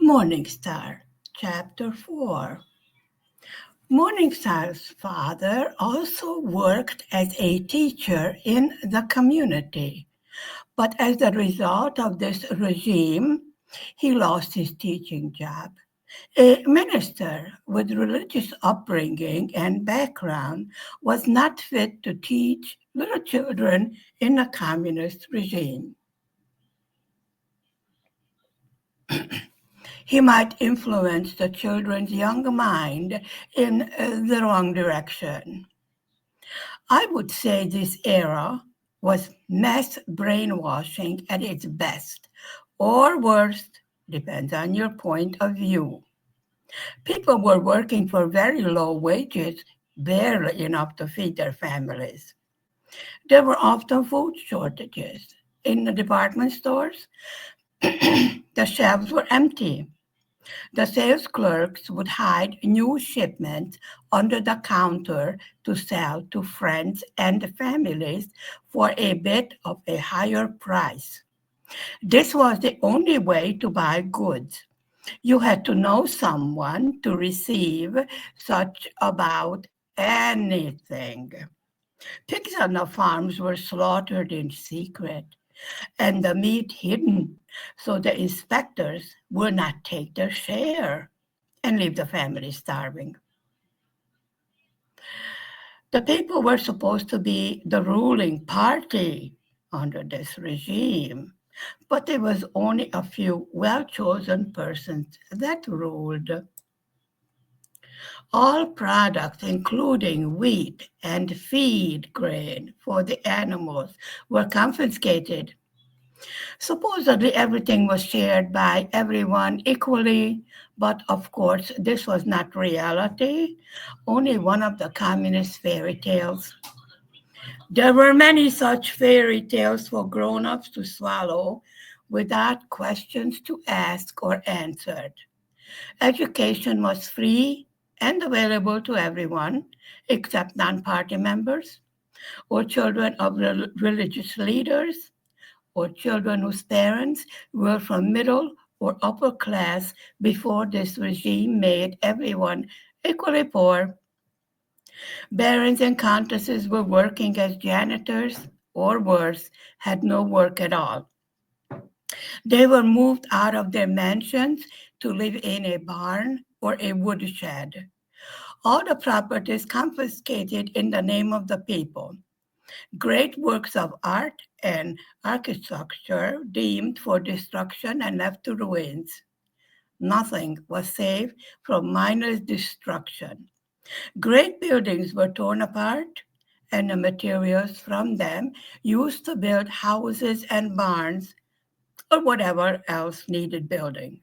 Morningstar, Chapter 4. Morningstar's father also worked as a teacher in the community, but as a result of this regime, he lost his teaching job. A minister with religious upbringing and background was not fit to teach little children in a communist regime. He might influence the children's young mind in the wrong direction. I would say this era was mass brainwashing at its best, or worst, depends on your point of view. People were working for very low wages, barely enough to feed their families. There were often food shortages. In the department stores, the shelves were empty. The sales clerks would hide new shipments under the counter to sell to friends and families for a bit of a higher price. This was the only way to buy goods. You had to know someone to receive such about anything. Pigs on the farms were slaughtered in secret and the meat hidden so the inspectors would not take their share and leave the family starving. The people were supposed to be the ruling party under this regime, but there was only a few well-chosen persons that ruled. All products, including wheat and feed grain for the animals, were confiscated. Supposedly everything was shared by everyone equally, but of course this was not reality, only one of the communist fairy tales. There were many such fairy tales for grown-ups to swallow without questions to ask or answered. Education was free and available to everyone except non-party members or children of religious leaders or children whose parents were from middle or upper class before this regime made everyone equally poor. Barons and countesses were working as janitors, or worse, had no work at all. They were moved out of their mansions to live in a barn or a woodshed. All the properties confiscated in the name of the people. Great works of art and architecture deemed for destruction and left to ruins. Nothing was saved from minor destruction. Great buildings were torn apart, and the materials from them used to build houses and barns or whatever else needed building.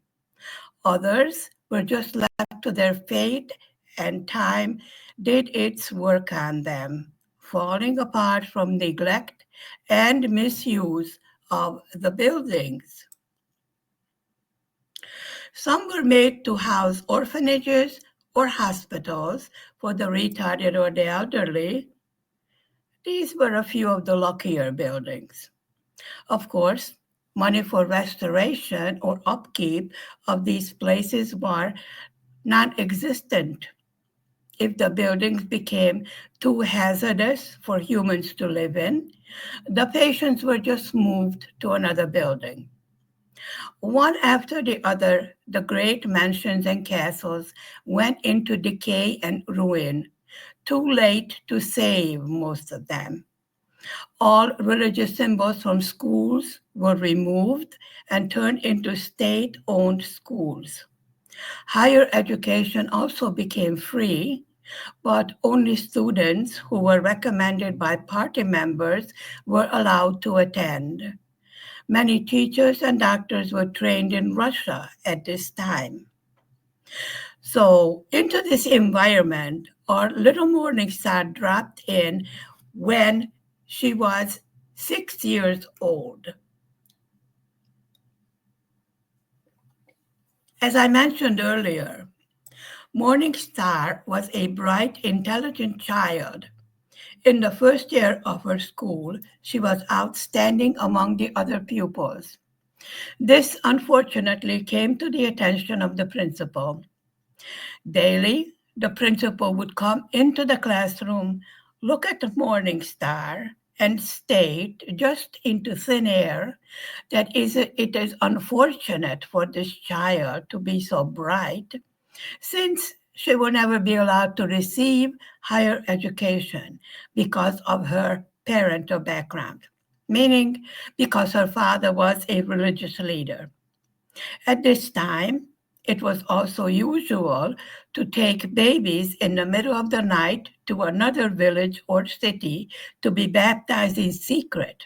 Others were just left to their fate, and time did its work on them, falling apart from neglect and misuse of the buildings. Some were made to house orphanages or hospitals for the retarded or the elderly. These were a few of the luckier buildings. Of course, money for restoration or upkeep of these places were non-existent. If the buildings became too hazardous for humans to live in, the patients were just moved to another building. One after the other, the great mansions and castles went into decay and ruin, too late to save most of them. All religious symbols from schools were removed and turned into state-owned schools. Higher education also became free, but only students who were recommended by party members were allowed to attend. Many teachers and doctors were trained in Russia at this time. So into this environment, our little Morningstar dropped in when she was 6 years old. As I mentioned earlier, Morningstar was a bright, intelligent child. In the first year of her school, she was outstanding among the other pupils. This unfortunately came to the attention of the principal. Daily, the principal would come into the classroom, look at the morning star, and state just into thin air that it is unfortunate for this child to be so bright, since she will never be allowed to receive higher education because of her parental background, meaning because her father was a religious leader. At this time, it was also usual to take babies in the middle of the night to another village or city to be baptized in secret.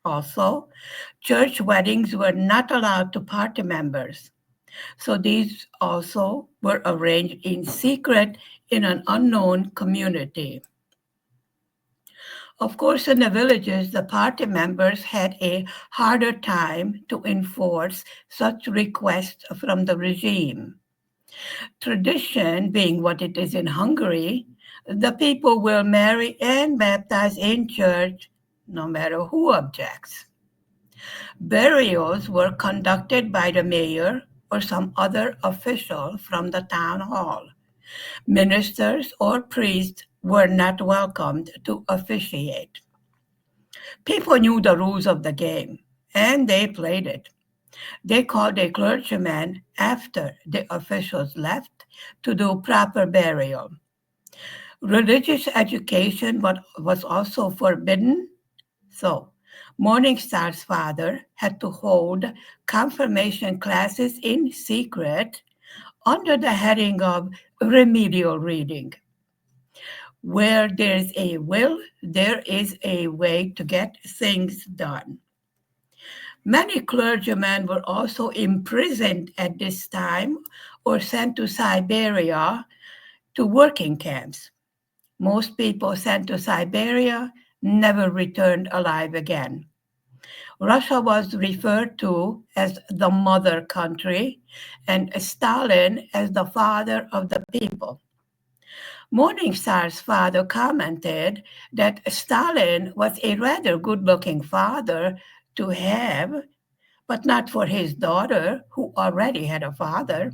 Also, church weddings were not allowed to party members, so these also were arranged in secret in an unknown community. Of course, in the villages, the party members had a harder time to enforce such requests from the regime. Tradition being what it is in Hungary, the people will marry and baptize in church no matter who objects. Burials were conducted by the mayor or some other official from the town hall. Ministers or priests were not welcomed to officiate. People knew the rules of the game, and they played it. They called a clergyman after the officials left to do proper burial. Religious education was also forbidden, so Morningstar's father had to hold confirmation classes in secret under the heading of remedial reading. Where there's a will, there is a way to get things done. Many clergymen were also imprisoned at this time or sent to Siberia to working camps. Most people sent to Siberia never returned alive again. Russia was referred to as the mother country and Stalin as the father of the people. Morningstar's father commented that Stalin was a rather good looking father to have, but not for his daughter, who already had a father.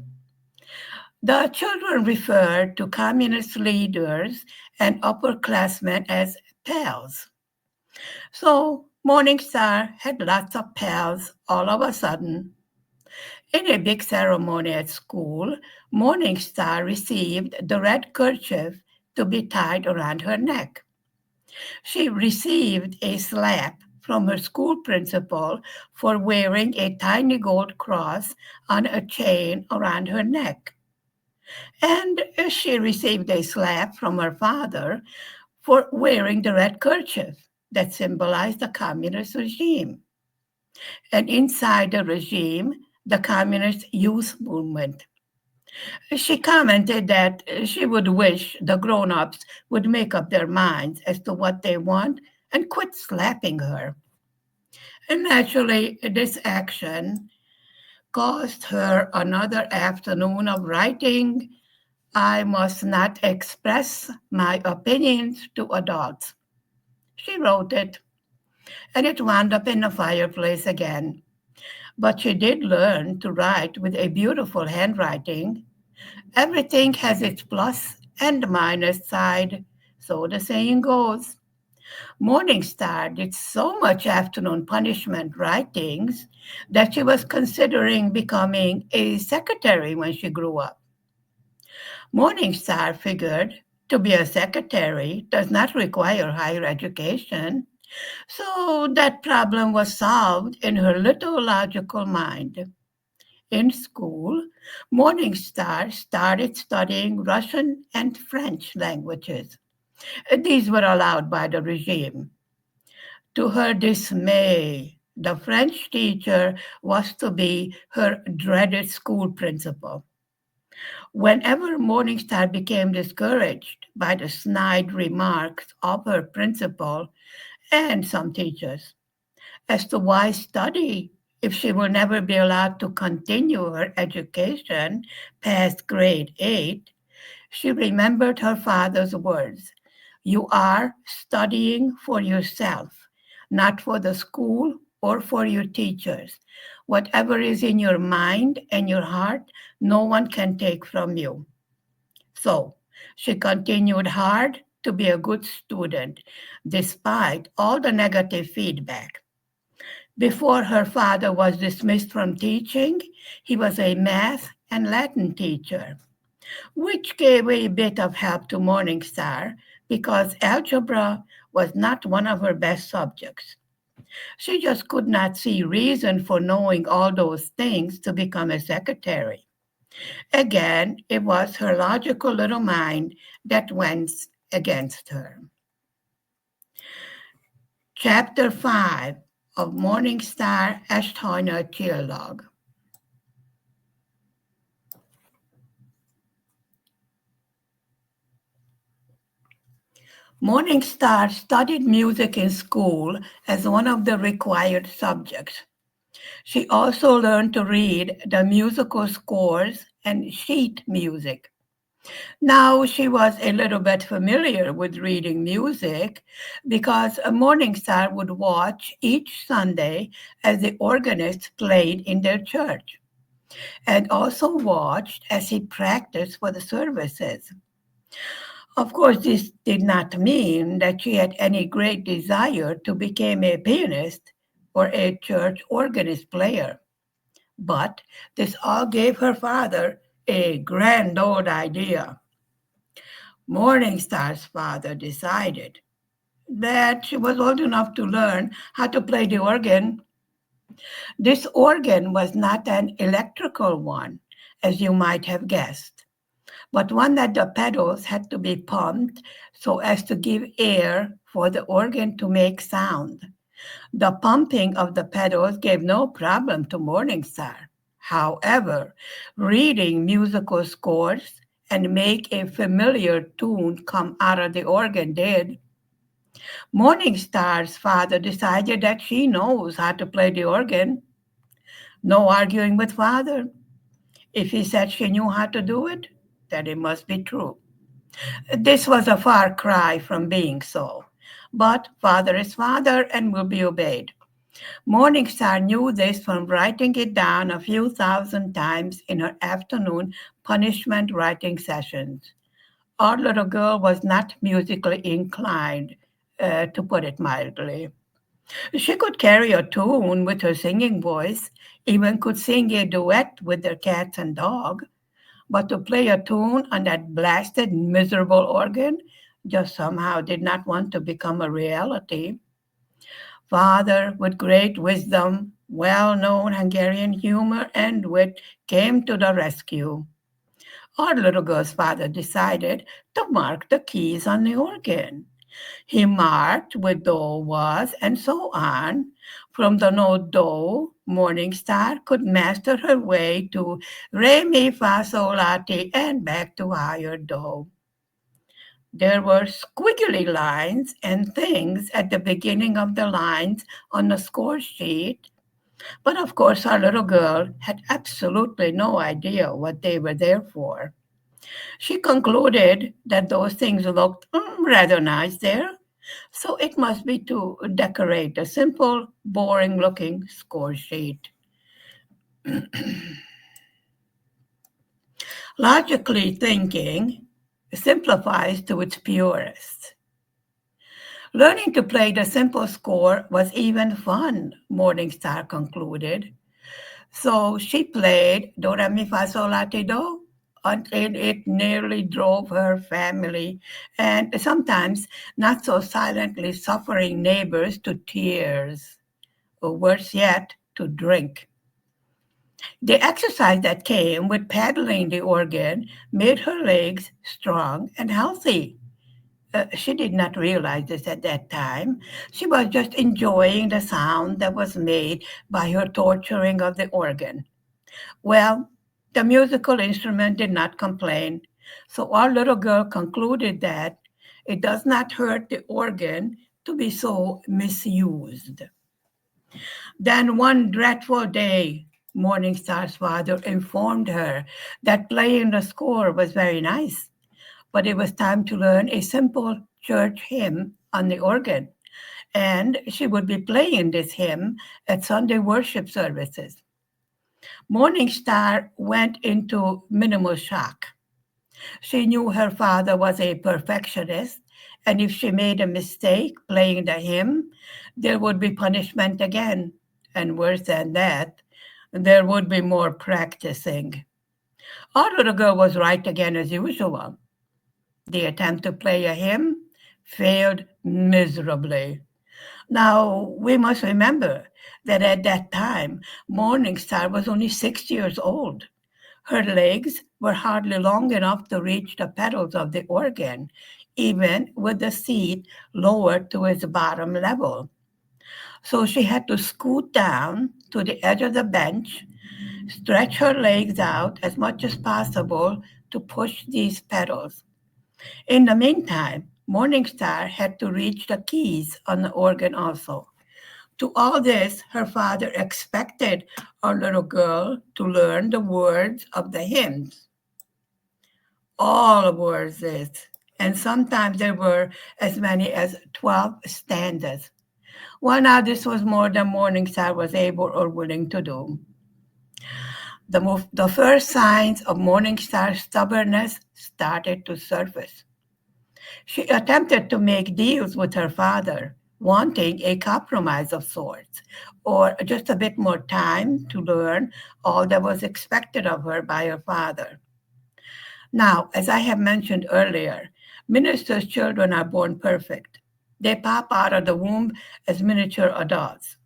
The children referred to communist leaders and upperclassmen as pals. So Morningstar had lots of pals all of a sudden. In a big ceremony at school, Morningstar received the red kerchief to be tied around her neck. She received a slap from her school principal for wearing a tiny gold cross on a chain around her neck. And she received a slap from her father for wearing the red kerchief that symbolized the communist regime. And inside the regime, the communist youth movement. She commented that she would wish the grown ups would make up their minds as to what they want and quit slapping her. And naturally, this action caused her another afternoon of writing, "I must not express my opinions to adults." She wrote it, and it wound up in the fireplace again. But she did learn to write with a beautiful handwriting. Everything has its plus and minus side, so the saying goes. Morningstar did so much afternoon punishment writings that she was considering becoming a secretary when she grew up. Morningstar figured to be a secretary does not require higher education, so that problem was solved in her little logical mind. In school, Morningstar started studying Russian and French languages. These were allowed by the regime. To her dismay, the French teacher was to be her dreaded school principal. Whenever Morningstar became discouraged by the snide remarks of her principal and some teachers as to why study if she will never be allowed to continue her education past grade 8, she remembered her father's words. "You are studying for yourself, not for the school or for your teachers. Whatever is in your mind and your heart, no one can take from you. So she continued hard to be a good student, despite all the negative feedback. Before her father was dismissed from teaching, he was a math and Latin teacher, which gave a bit of help to Morningstar because algebra was not one of her best subjects. She just could not see reason for knowing all those things to become a secretary. Again, it was her logical little mind that went against her. Chapter 5 of Morningstar Esthajnalcsillag. Morningstar studied music in school as one of the required subjects. She also learned to read the musical scores and sheet music. Now she was a little bit familiar with reading music because a Morningstar would watch each Sunday as the organist played in their church and also watched as he practiced for the services. Of course, this did not mean that she had any great desire to become a pianist or a church organist player, but this all gave her father a grand old idea. Morningstar's father decided that she was old enough to learn how to play the organ. This organ was not an electrical one, as you might have guessed, but one that the pedals had to be pumped so as to give air for the organ to make sound. The pumping of the pedals gave no problem to Morningstar. However, reading musical scores and make a familiar tune come out of the organ did. Morningstar's father decided that she knows how to play the organ. No arguing with father. If he said she knew how to do it, then it must be true. This was a far cry from being so. But father is father and will be obeyed. Morningstar knew this from writing it down a few thousand times in her afternoon punishment writing sessions. Our little girl was not musically inclined, to put it mildly. She could carry a tune with her singing voice, even could sing a duet with their cats and dog, but to play a tune on that blasted, miserable organ just somehow did not want to become a reality. Father, with great wisdom, well known Hungarian humor and wit, came to the rescue. Our little girl's father decided to mark the keys on the organ. He marked where do was and so on. From the note do, Morningstar could master her way to re, mi, fa, sol, la, ti, and back to higher do. There were squiggly lines and things at the beginning of the lines on the score sheet, but of course our little girl had absolutely no idea what they were there for. She concluded that those things looked rather nice there, so it must be to decorate a simple, boring looking score sheet. Logically thinking simplifies to its purest. Learning to play the simple score was even fun, Morningstar concluded. So she played Do, Re, Mi, Fa, Sol, La, Ti, Do until it nearly drove her family and sometimes not so silently suffering neighbors to tears, or worse yet, to drink. The exercise that came with paddling the organ made her legs strong and healthy. She did not realize this at that time. She was just enjoying the sound that was made by her torturing of the organ. Well, the musical instrument did not complain, so our little girl concluded that it does not hurt the organ to be so misused. Then one dreadful day, Morningstar's father informed her that playing the score was very nice, but it was time to learn a simple church hymn on the organ. and she would be playing this hymn at Sunday worship services. Morning Star went into minimal shock. She knew her father was a perfectionist, and if she made a mistake playing the hymn, there would be punishment again. And worse than that, there would be more practicing. Our little girl was right again as usual. The attempt to play a hymn failed miserably. Now, we must remember that at that time, Morning Star was only 6 years old. Her legs were hardly long enough to reach the pedals of the organ, even with the seat lowered to its bottom level. So she had to scoot down to the edge of the bench, stretch her legs out as much as possible to push these pedals. In the meantime, Morningstar had to reach the keys on the organ also. To all this, her father expected our little girl to learn the words of the hymns, all words, and sometimes there were as many as 12 stanzas. Well, now this was more than Morningstar was able or willing to do. The first signs of Morningstar's stubbornness started to surface. She attempted to make deals with her father, wanting a compromise of sorts, or just a bit more time to learn all that was expected of her by her father. Now, as I have mentioned earlier, ministers' children are born perfect. They pop out of the womb as miniature adults.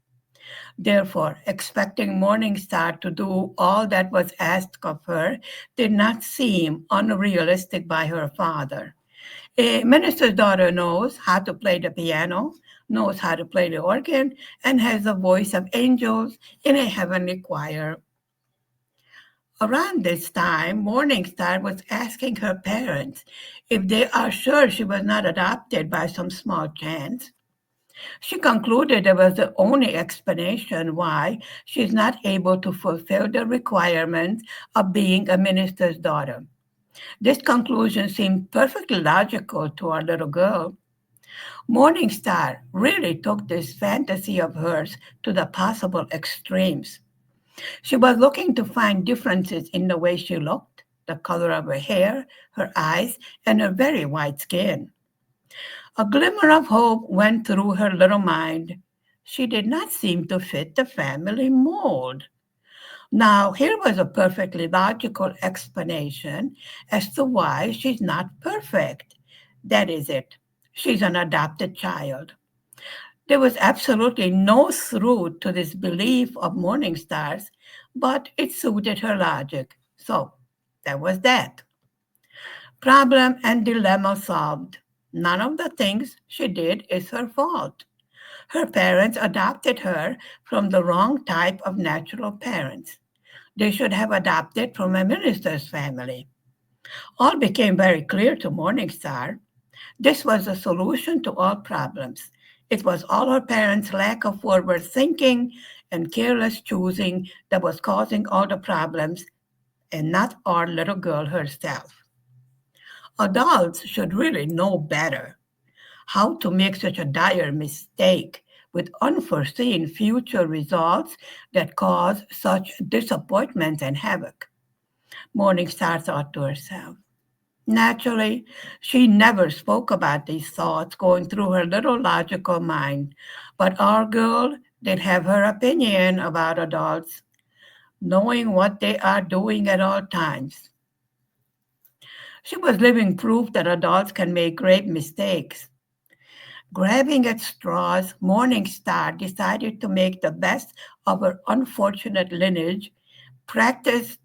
Therefore, expecting Morningstar to do all that was asked of her did not seem unrealistic by her father. A minister's daughter knows how to play the piano, knows how to play the organ, and has the voice of angels in a heavenly choir. Around this time, Morningstar was asking her parents if they are sure she was not adopted by some small chance. She concluded it was the only explanation why she is not able to fulfill the requirements of being a minister's daughter. This conclusion seemed perfectly logical to our little girl. Morningstar really took this fantasy of hers to the possible extremes. She was looking to find differences in the way she looked, the color of her hair, her eyes, and her very white skin. A glimmer of hope went through her little mind. She did not seem to fit the family mold. Now, here was a perfectly logical explanation as to why she's not perfect. That is it. She's an adopted child. There was absolutely no truth to this belief of Morningstar's, but it suited her logic. So, that was that. Problem and dilemma solved. None of the things she did is her fault. Her parents adopted her from the wrong type of natural parents. They should have adopted from a minister's family. All became very clear to Morningstar. This was the solution to all problems. It was all her parents' lack of forward thinking and careless choosing that was causing all the problems, and not our little girl herself. Adults should really know better how to make such a dire mistake with unforeseen future results that cause such disappointment and havoc. Morningstar thought to herself. Naturally, she never spoke about these thoughts going through her little logical mind, but our girl did have her opinion about adults, knowing what they are doing at all times. She was living proof that adults can make great mistakes. Grabbing at straws, Morningstar decided to make the best of her unfortunate lineage, practiced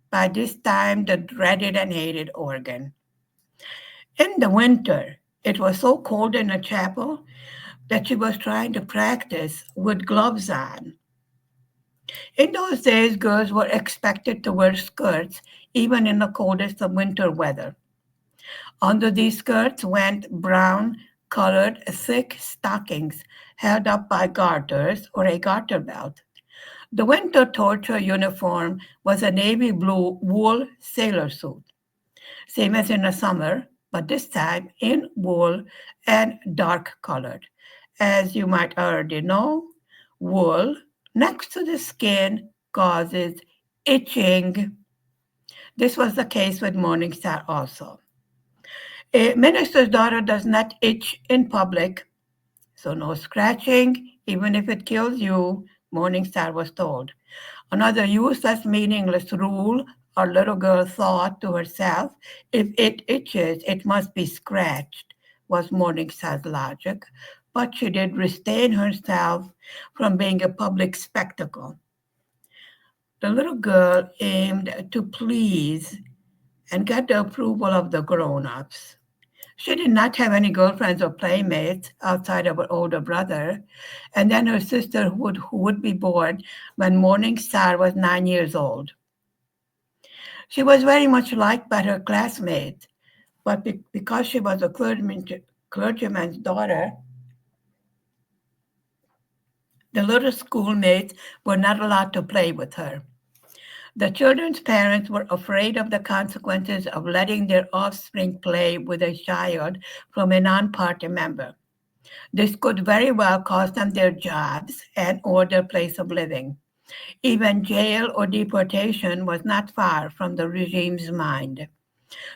by this time the dreaded and hated organ. In the winter, it was so cold in the chapel that she was trying to practice with gloves on. In those days, girls were expected to wear skirts even in the coldest of winter weather. Under these skirts went brown colored thick stockings held up by garters or a garter belt. The winter torture uniform was a navy blue wool sailor suit, same as in the summer, but this time in wool and dark colored. As you might already know, wool next to the skin causes itching. This was the case with Morningstar also. A minister's daughter does not itch in public, so no scratching, even if it kills you, Morningstar was told. Another useless, meaningless rule our little girl thought to herself, if it itches, it must be scratched, was Morningstar's logic. But she did restrain herself from being a public spectacle. The little girl aimed to please and get the approval of the grown ups. She did not have any girlfriends or playmates outside of her older brother, and then her sister who would be born when Morning Star was 9 years old. She was very much liked by her classmates, but because she was a clergyman's daughter, the little schoolmates were not allowed to play with her. The children's parents were afraid of the consequences of letting their offspring play with a child from a non party member. This could very well cost them their jobs and or their place of living. Even jail or deportation was not far from the regime's mind.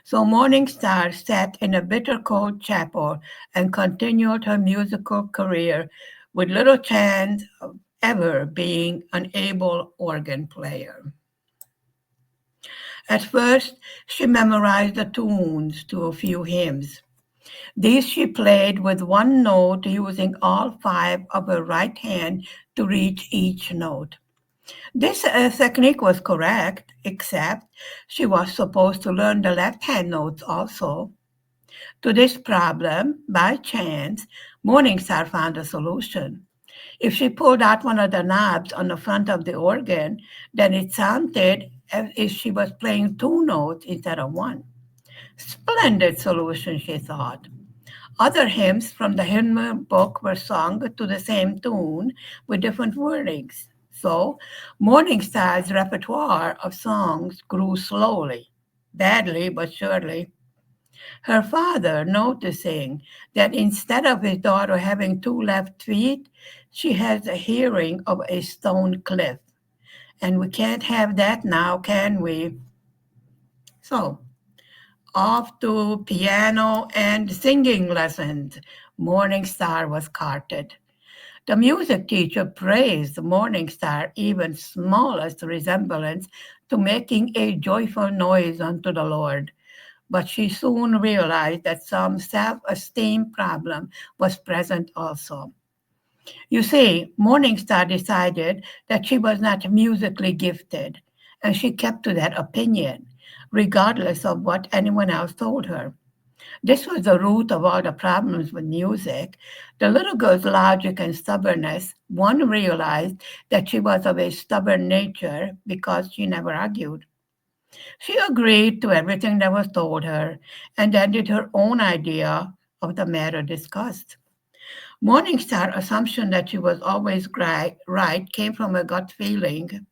So Morning Star sat in a bitter cold chapel and continued her musical career with little chance of ever being an able organ player. At first, she memorized the tunes to a few hymns. These she played with one note, using all five of her right hand to reach each note. This technique was correct, except she was supposed to learn the left hand notes also. To this problem, by chance, Morningstar found a solution. If she pulled out one of the knobs on the front of the organ, then it sounded as if she was playing two notes instead of one. Splendid solution, she thought. Other hymns from the hymn book were sung to the same tune with different wordings. So, Morningstar's repertoire of songs grew slowly, badly but surely. Her father, noticing that instead of his daughter having two left feet, she has a hearing of a stone cliff. And we can't have that now, can we? So, off to piano and singing lessons. Morning Star was carted. The music teacher praised Morning Star even smallest resemblance to making a joyful noise unto the Lord. But she soon realized that some self-esteem problem was present also. You see, Morning Star decided that she was not musically gifted, and she kept to that opinion, regardless of what anyone else told her. This was the root of all the problems with music. The little girl's logic and stubbornness, one realized that she was of a stubborn nature because she never argued. She agreed to everything that was told her and then did her own idea of the matter discussed. Morningstar assumption that she was always right came from a gut feeling.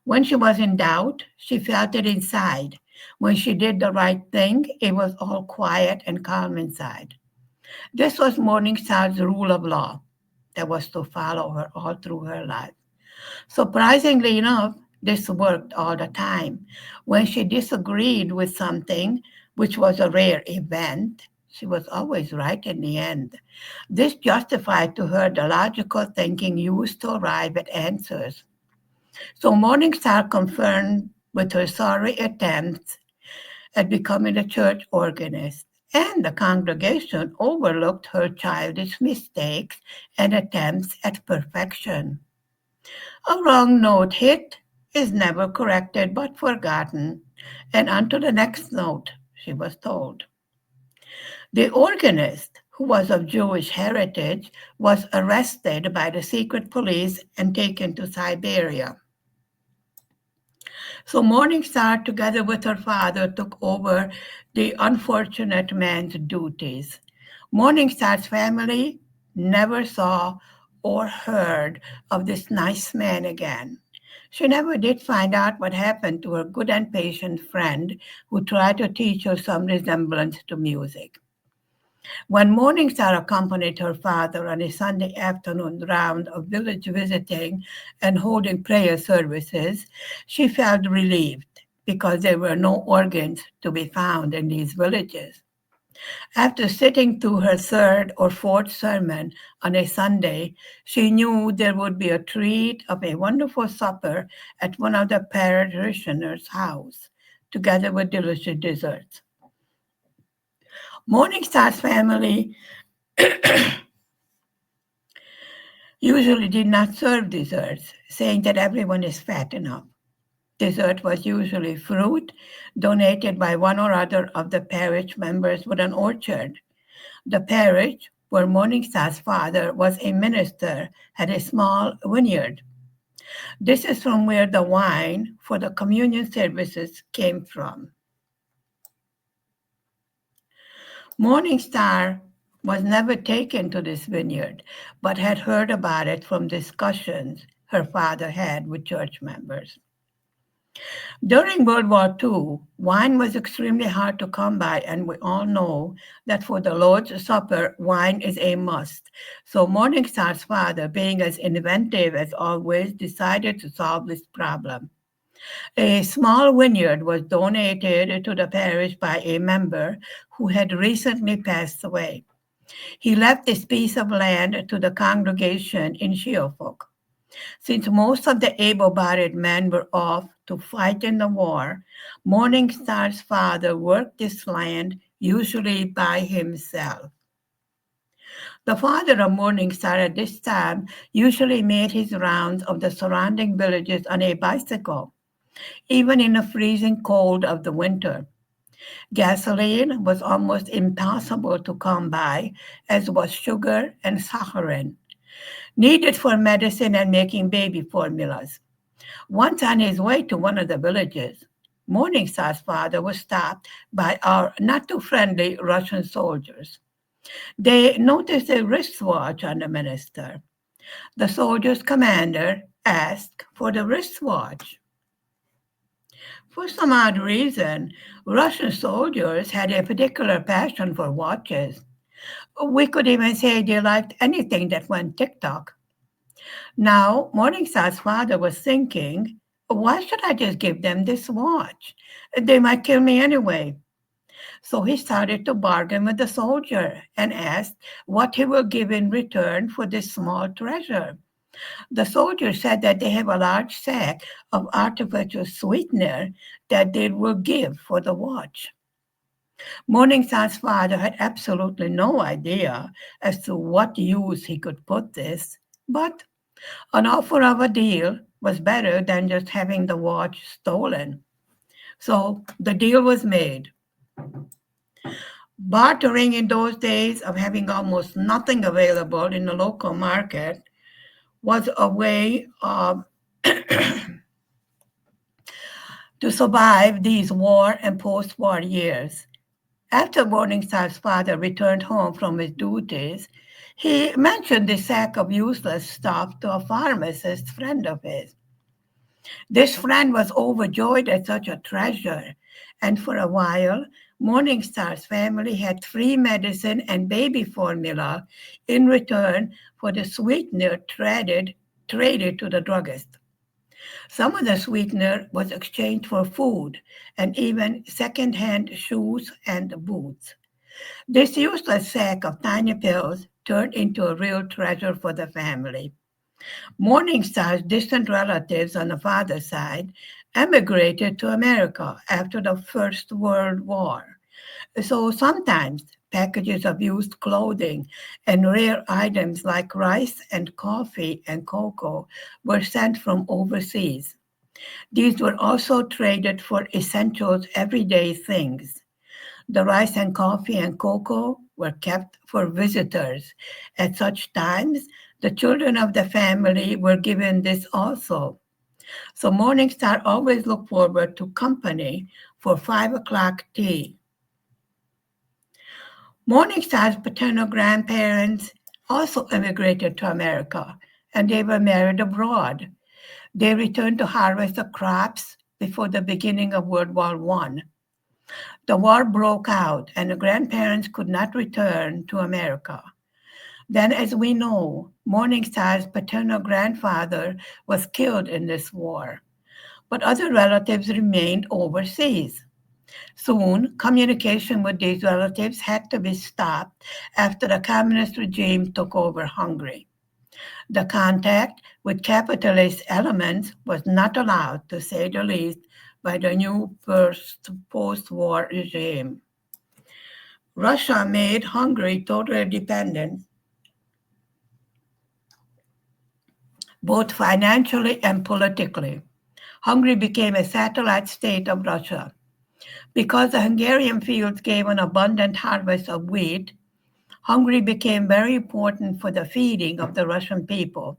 When she was in doubt, she felt it inside. When she did the right thing, it was all quiet and calm inside. This was Morningstar's rule of law that was to follow her all through her life. Surprisingly enough, this worked all the time. When she disagreed with something, which was a rare event, she was always right in the end. This justified to her the logical thinking used to arrive at answers. So Morningstar confirmed with her sorry attempts at becoming a church organist, and the congregation overlooked her childish mistakes and attempts at perfection. A wrong note hit is never corrected but forgotten, and on to the next note, she was told. The organist, who was of Jewish heritage, was arrested by the secret police and taken to Siberia. So Morningstar, together with her father, took over the unfortunate man's duties. Morningstar's family never saw or heard of this nice man again. She never did find out what happened to her good and patient friend who tried to teach her some resemblance to music. When Morningstar accompanied her father on a Sunday afternoon round of village visiting and holding prayer services, she felt relieved because there were no organs to be found in these villages. After sitting through her third or fourth sermon on a Sunday, she knew there would be a treat of a wonderful supper at one of the parishioners' house, together with delicious desserts. Morningstar's family usually did not serve desserts, saying that everyone is fat enough. Dessert was usually fruit donated by one or other of the parish members with an orchard. The parish, where Morningstar's father was a minister, had a small vineyard. This is from where the wine for the communion services came from. Morningstar was never taken to this vineyard, but had heard about it from discussions her father had with church members. During World War II, wine was extremely hard to come by, and we all know that for the Lord's Supper, wine is a must. So Morningstar's father, being as inventive as always, decided to solve this problem. A small vineyard was donated to the parish by a member who had recently passed away. He left this piece of land to the congregation in Siófok. Since most of the able-bodied men were off to fight in the war, Morningstar's father worked this land usually by himself. The father of Morningstar at this time usually made his rounds of the surrounding villages on a bicycle, even in the freezing cold of the winter. Gasoline was almost impossible to come by, as was sugar and saccharin, needed for medicine and making baby formulas. Once on his way to one of the villages, Morningstar's father was stopped by our not too friendly Russian soldiers. They noticed a wristwatch on the minister. The soldier's commander asked for the wristwatch. For some odd reason, Russian soldiers had a particular passion for watches. We could even say they liked anything that went tick-tock. Now, Morningstar's father was thinking, why should I just give them this watch? They might kill me anyway. So he started to bargain with the soldier and asked what he will give in return for this small treasure. The soldier said that they have a large sack of artificial sweetener that they will give for the watch. Morningstar's father had absolutely no idea as to what use he could put this, but an offer of a deal was better than just having the watch stolen. So the deal was made. Bartering in those days of having almost nothing available in the local market was a way of to survive these war and post-war years. After Morningstar's father returned home from his duties, he mentioned the sack of useless stuff to a pharmacist friend of his. This friend was overjoyed at such a treasure, and for a while, Morningstar's family had free medicine and baby formula in return for the sweetener traded to the druggist. Some of the sweetener was exchanged for food and even second-hand shoes and boots. This useless sack of tiny pills turned into a real treasure for the family. Morningstar's distant relatives on the father's side emigrated to America after the First World War. So sometimes packages of used clothing and rare items like rice and coffee and cocoa were sent from overseas. These were also traded for essentials, everyday things. The rice and coffee and cocoa were kept for visitors. At such times, the children of the family were given this also. So Morningstar always looked forward to company for 5 o'clock tea. Morningstar's paternal grandparents also immigrated to America, and they were married abroad. They returned to harvest the crops before the beginning of World War I. The war broke out, and the grandparents could not return to America. Then, as we know, Morningstar's paternal grandfather was killed in this war, but other relatives remained overseas. Soon, communication with these relatives had to be stopped after the communist regime took over Hungary. The contact with capitalist elements was not allowed, to say the least, by the new post-war regime. Russia made Hungary totally dependent, both financially and politically. Hungary became a satellite state of Russia. Because the Hungarian fields gave an abundant harvest of wheat, Hungary became very important for the feeding of the Russian people.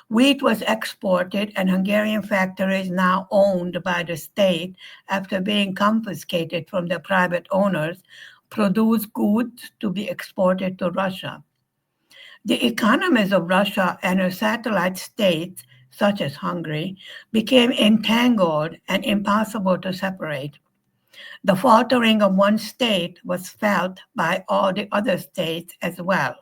Wheat was exported, and Hungarian factories, now owned by the state after being confiscated from their private owners, produced goods to be exported to Russia. The economies of Russia and her satellite states, such as Hungary, became entangled and impossible to separate. The faltering of one state was felt by all the other states as well.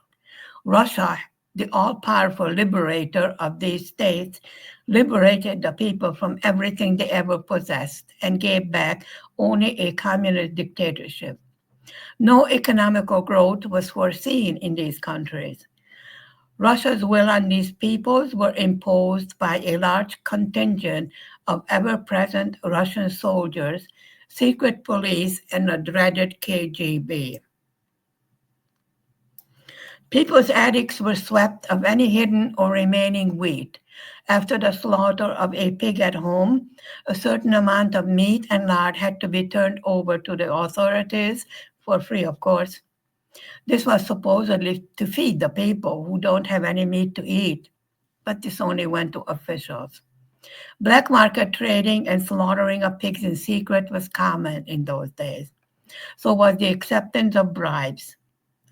Russia, the all powerful liberator of these states, liberated the people from everything they ever possessed and gave back only a communist dictatorship. No economical growth was foreseen in these countries. Russia's will on these peoples were imposed by a large contingent of ever present Russian soldiers, secret police, and the dreaded KGB. People's attics were swept of any hidden or remaining wheat. After the slaughter of a pig at home, a certain amount of meat and lard had to be turned over to the authorities, for free, of course. This was supposedly to feed the people who don't have any meat to eat, but this only went to officials. Black market trading and slaughtering of pigs in secret was common in those days. So was the acceptance of bribes.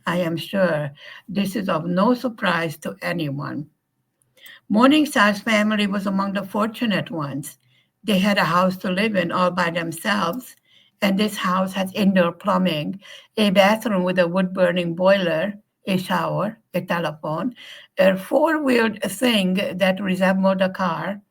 I am sure this is of no surprise to anyone. Morningstar's family was among the fortunate ones. They had a house to live in all by themselves, and this house has indoor plumbing, a bathroom with a wood-burning boiler, a shower, a telephone, a four-wheeled thing that resembled a car,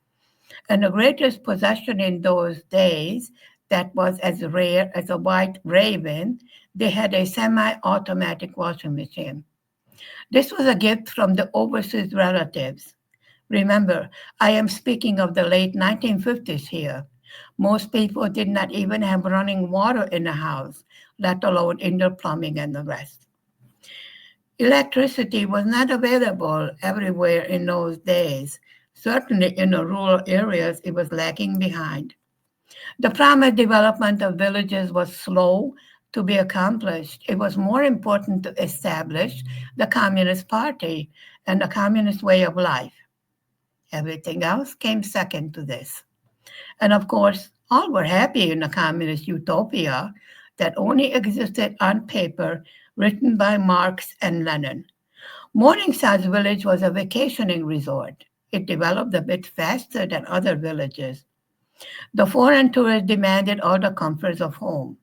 and the greatest possession in those days that was as rare as a white raven, they had a semi-automatic washing machine. This was a gift from the overseas relatives. Remember, I am speaking of the late 1950s here. Most people did not even have running water in the house, let alone indoor plumbing and the rest. Electricity was not available everywhere in those days. Certainly in the rural areas, it was lagging behind. The promised development of villages was slow to be accomplished. It was more important to establish the Communist Party and the communist way of life. Everything else came second to this. And of course, all were happy in the communist utopia that only existed on paper, written by Marx and Lenin. Morningstar's village was a vacationing resort. It developed a bit faster than other villages. The foreign tourists demanded all the comforts of home.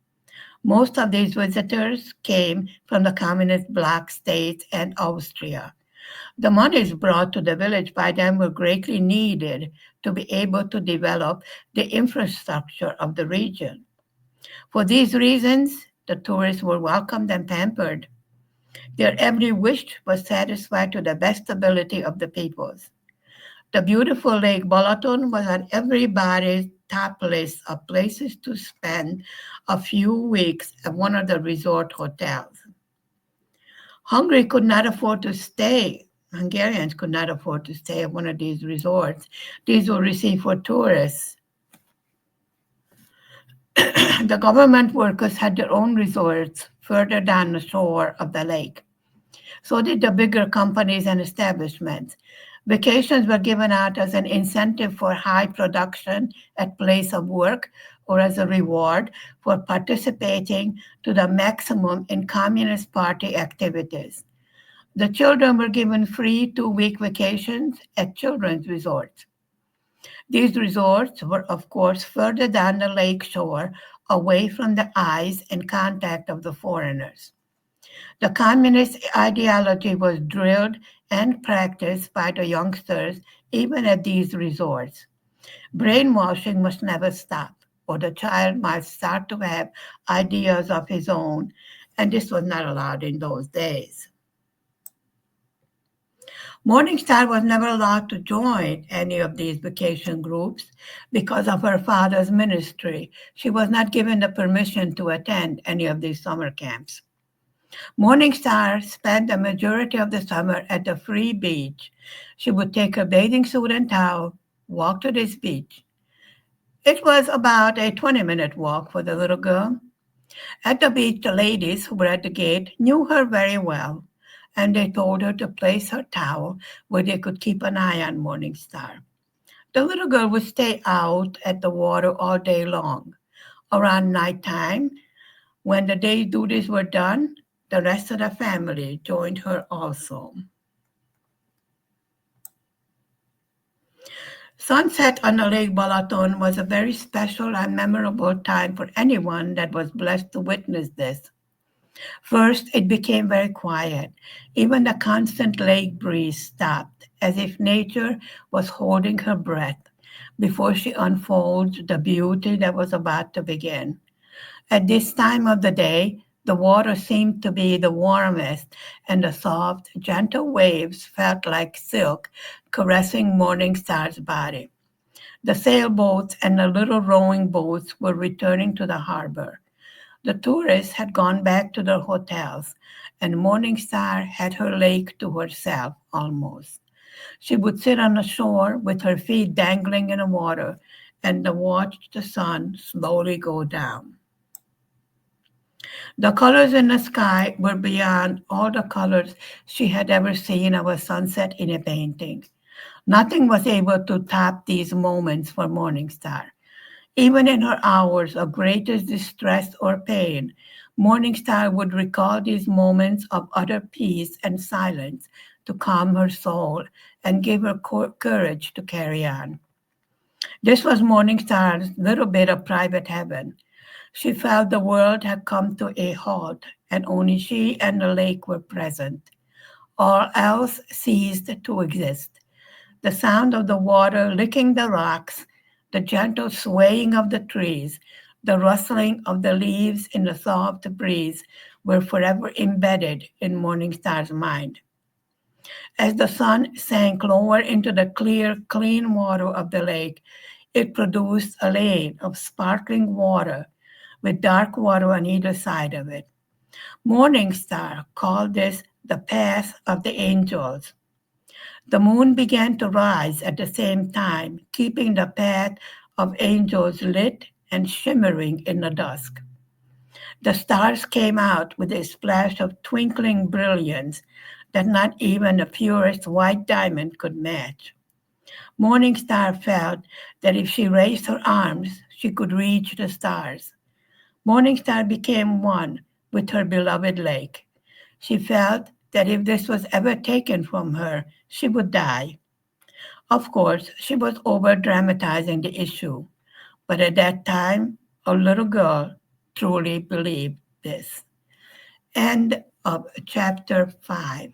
Most of these visitors came from the communist bloc states and Austria. The monies brought to the village by them were greatly needed to be able to develop the infrastructure of the region. For these reasons, the tourists were welcomed and pampered. Their every wish was satisfied to the best ability of the peoples. The beautiful Lake Balaton was on everybody's top list of places to spend a few weeks at one of the resort hotels. Hungary could not afford to stay. Hungarians could not afford to stay at one of these resorts. These were reserved for tourists. The government workers had their own resorts further down the shore of the lake. So did the bigger companies and establishments. Vacations were given out as an incentive for high production at place of work or as a reward for participating to the maximum in Communist Party activities. The children were given free 2-week vacations at children's resorts. These resorts were, of course, further down the lake shore away from the eyes and contact of the foreigners. The communist ideology was drilled and practiced by the youngsters even at these resorts. Brainwashing must never stop, or the child might start to have ideas of his own, and this was not allowed in those days. Morningstar was never allowed to join any of these vacation groups because of her father's ministry. She was not given the permission to attend any of these summer camps. Morningstar spent the majority of the summer at the free beach. She would take her bathing suit and towel, walk to this beach. It was about a 20-minute walk for the little girl. At the beach, the ladies who were at the gate knew her very well, and they told her to place her towel where they could keep an eye on Morningstar. The little girl would stay out at the water all day long. Around nighttime, when the day's duties were done, the rest of the family joined her also. Sunset on the Lake Balaton was a very special and memorable time for anyone that was blessed to witness this. First, it became very quiet. Even the constant lake breeze stopped, as if nature was holding her breath before she unfolds the beauty that was about to begin. At this time of the day, the water seemed to be the warmest, and the soft, gentle waves felt like silk caressing Morningstar's body. The sailboats and the little rowing boats were returning to the harbor. The tourists had gone back to their hotels, and Morningstar had her lake to herself almost. She would sit on the shore with her feet dangling in the water and watch the sun slowly go down. The colors in the sky were beyond all the colors she had ever seen of a sunset in a painting. Nothing was able to top these moments for Morningstar. Even in her hours of greatest distress or pain, Morningstar would recall these moments of utter peace and silence to calm her soul and give her courage to carry on. This was Morningstar's little bit of private heaven. She felt the world had come to a halt, and only she and the lake were present. All else ceased to exist. The sound of the water licking the rocks, the gentle swaying of the trees, the rustling of the leaves in the soft breeze were forever embedded in Morningstar's mind. As the sun sank lower into the clear, clean water of the lake, it produced a lane of sparkling water with dark water on either side of it. Morningstar called this the path of the angels. The moon began to rise at the same time, keeping the path of angels lit and shimmering in the dusk. The stars came out with a splash of twinkling brilliance that not even the purest white diamond could match. Morningstar felt that if she raised her arms, she could reach the stars. Morningstar became one with her beloved lake. She felt that if this was ever taken from her, she would die. Of course, she was over dramatizing the issue, but at that time, a little girl truly believed this. End of chapter 5.